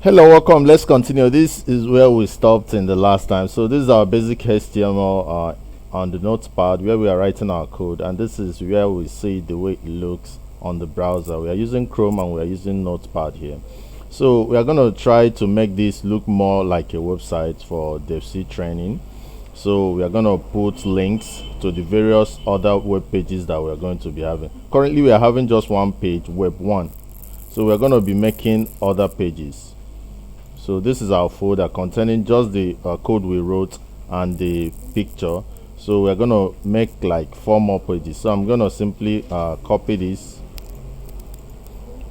Hello, welcome. Let's continue. This is where we stopped in the last time. So this is our basic HTML on the notepad where we are writing our code, and this is where we see the way it looks on the browser. We are using Chrome and we are using Notepad here. So we are going to try to make this look more like a website for DevC training. So we are going to put links to the various other web pages that we are going to be having. Currently we are having just one page, web 1. So we are going to be making other pages. So this is our folder containing just the code we wrote and the picture. So we're going to make like 4 more pages. So I'm going to simply copy this,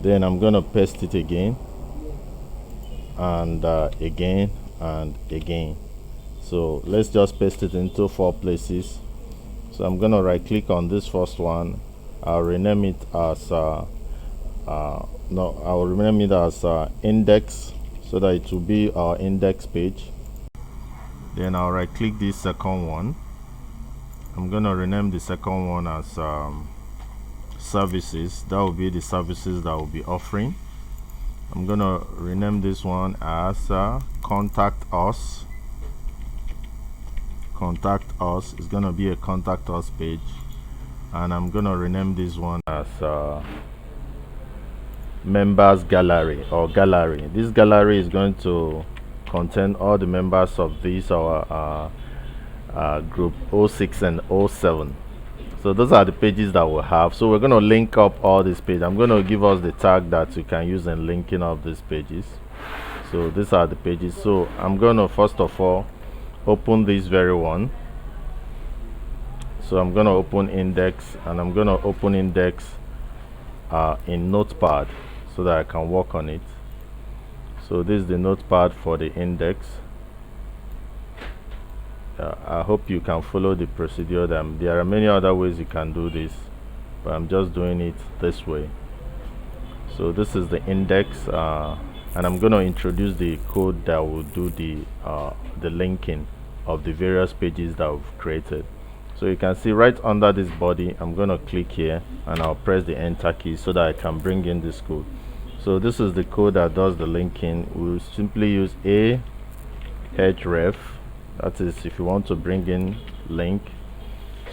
then I'm going to paste it again and again and again. So let's just paste it into 4 places. So I'm going to right click on this first one. I'll rename it as I'll rename it as index, so that it will be our index page. Then I'll right click this second one. I'm going to rename the second one as services. That will be the services that will be offering. I'm going to rename this one as contact us. Contact us is going to be a contact us page, and I'm going to rename this one as members gallery or gallery. This gallery is going to contain all the members of this our group 06 and 07. So those are the pages that we'll have. So we're going to link up all these pages. I'm going to give us the tag that you can use in linking up these pages. So these are the pages. So I'm going to first of all open this very one. So I'm going to open index, and I'm going to open index in Notepad so that I can work on it. So this is the notepad for the index. I hope you can follow the procedure. There are many other ways you can do this, but I'm just doing it this way. So this is the index, and I'm going to introduce the code that will do the linking of the various pages that we've created. So you can see right under this body, I'm going to click here and I'll press the enter key so that I can bring in this code. So this is the code that does the linking. We'll simply use a href, that is if you want to bring in link,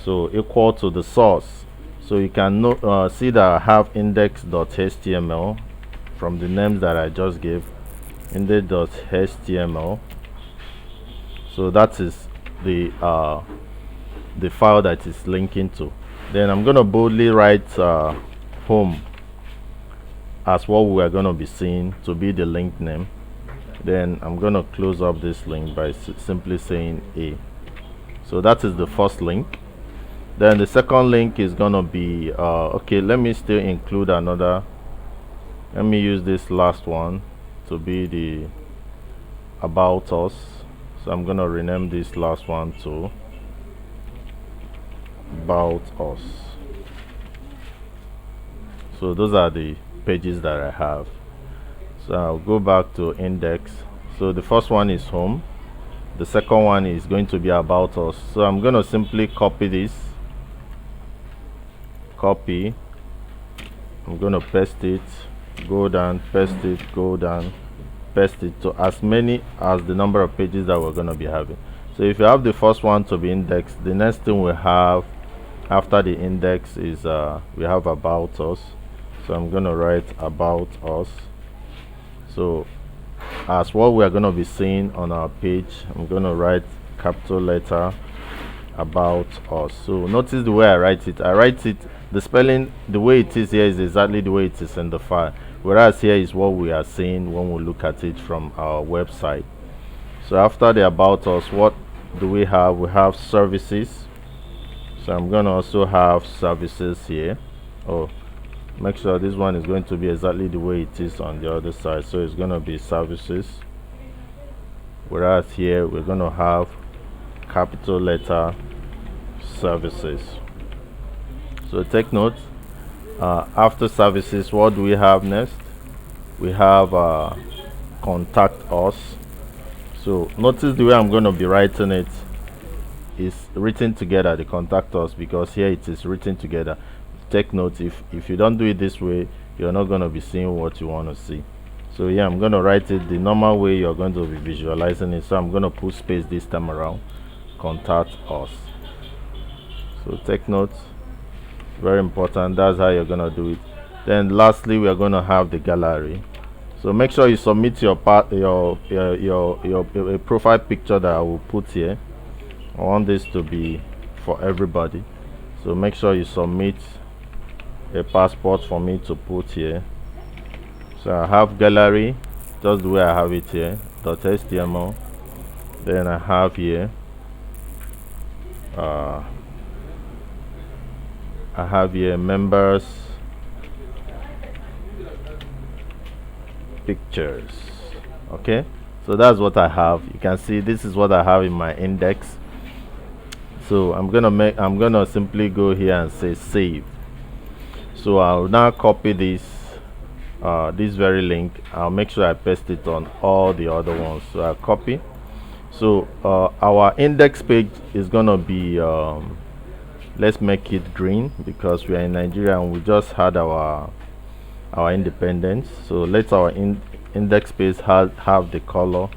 so equal to the source. So you can see that I have index.html from the names that I just gave, index.html. so that is the file that is linking to. Then I'm going to boldly write home as what we are going to be seeing to be the link name. Then I'm going to close up this link by simply saying a. So that is the first link. Then the second link is going to be okay, let me still include another. Let me use this last one to be the about us. So I'm going to rename this last one to about us. So those are the pages that I have. So I'll go back to index. So the first one is home, the second one is going to be about us. So I'm going to simply copy this, copy, I'm going to paste it, go down, paste it, go down, paste it to as many as the number of pages that we're going to be having. So if you have the first one to be indexed, the next thing we have after the index is we have about us. So I'm going to write about us. So as what we are going to be seeing on our page, I'm going to write capital letter about us. So notice the way I write it. The spelling, the way it is here is exactly the way it is in the file, whereas here is what we are seeing when we look at it from our website. So after the about us, what do we have? We have services. So I'm going to also have services here. Oh, make sure this one is going to be exactly the way it is on the other side. So it's going to be services, whereas here we're going to have capital letter services. So take note, after services, what do we have next? We have contact us. So notice the way I'm going to be writing it is written together, the contact us, because here it is written together. Take note, if you don't do it this way, you're not going to be seeing what you want to see. So yeah, I'm going to write it the normal way you're going to be visualizing it. So I'm going to put space this time around. Contact us. So take note, very important. That's how you're going to do it. Then lastly, we are going to have the gallery. So make sure you submit your profile picture that I will put here. I want this to be for everybody, so make sure you submit a passport for me to put here. So I have gallery just the way I have it here, .html. Then I have here I have here members pictures. Okay, so that's what I have. You can see this is what I have in my index. So I'm gonna simply go here and say save. So I'll now copy this this very link. I'll make sure I paste it on all the other ones. So I'll copy. So our index page is gonna be let's make it green because we are in Nigeria and we just had our independence. So let our index page have the color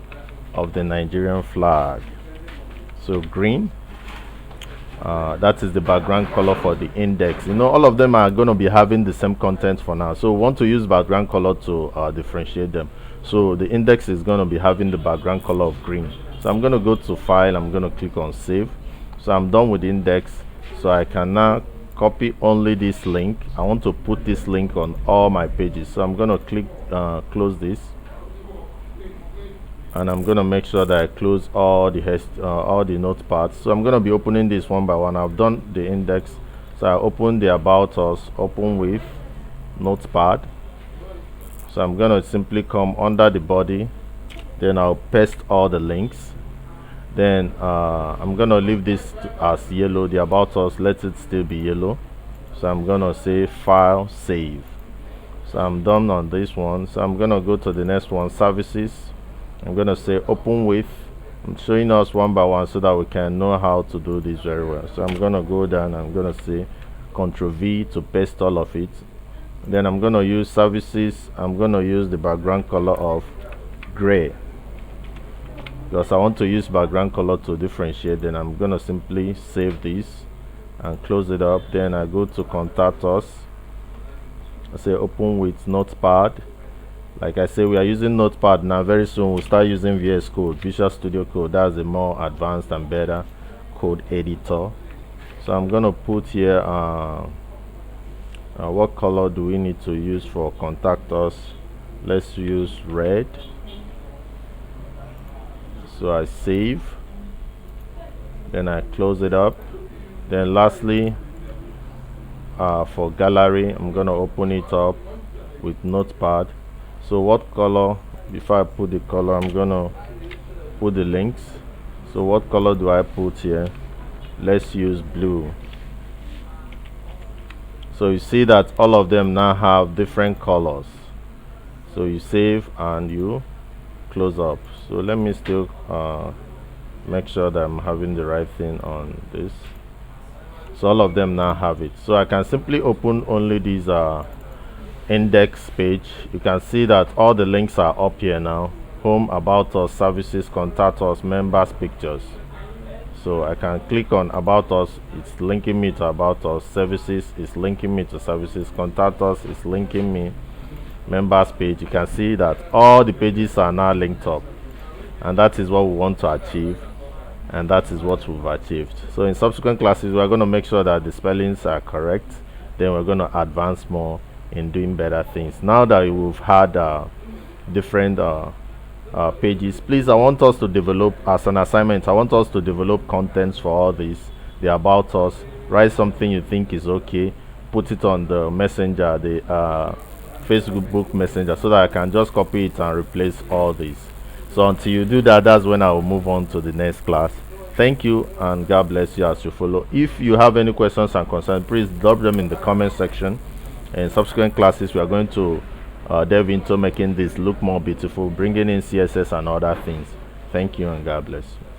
of the Nigerian flag. So green. That is the background color for the index. You know, all of them are going to be having the same content for now, so we want to use background color to differentiate them. So the index is going to be having the background color of green. So I'm going to go to file, I'm going to click on save. So I'm done with the index. So I can now copy only this link. I want to put this link on all my pages. So I'm going to click close this, and I'm going to make sure that I close all the notepads. So I'm going to be opening this one by one. I've done the index, so I open the about us, open with notepad. So I'm going to simply come under the body, then I'll paste all the links. Then I'm going to leave this as yellow, the about us, let it still be yellow. So I'm going to say file, save. So I'm done on this one. So I'm going to go to the next one, services. I'm going to say open with. I'm showing us one by one so that we can know how to do this very well. So I'm going to go down, I'm going to say Ctrl V to paste all of it. Then I'm going to use services. I'm going to use the background color of gray because I want to use background color to differentiate. Then I'm going to simply save this and close it up. Then I go to contact us. I say open with notepad. Like I say, we are using notepad now. Very soon we'll start using VS Code, Visual Studio Code. That's a more advanced and better code editor. So I'm gonna put here what color do we need to use for contact us. Let's use red. So I save, then I close it up. Then lastly, for gallery, I'm gonna open it up with notepad. So what color, before I put the color, I'm gonna put the links. So what color do I put here? Let's use blue. So you see that all of them now have different colors. So you save and you close up. So let me still make sure that I'm having the right thing on this. So all of them now have it. So I can simply open only these index page. You can see that all the links are up here now: home, about us, services, contact us, members, pictures. So I can click on about us, it's linking me to about us. Services is linking me to services. Contact us is linking me members page. You can see that all the pages are now linked up, and that is what we want to achieve, and that is what we've achieved. So in subsequent classes, we're going to make sure that the spellings are correct. Then we're going to advance more in doing better things. Now that we've had different pages, please, I want us to develop, as an assignment, I want us to develop contents for all these. The about us, write something you think is okay, put it on the messenger, the Facebook messenger, so that I can just copy it and replace all these. So until you do that, that's when I will move on to the next class. Thank you, and God bless you as you follow. If you have any questions and concerns, please drop them in the comment section. In subsequent classes, we are going to delve into making this look more beautiful, bringing in CSS and other things. Thank you, and God bless you.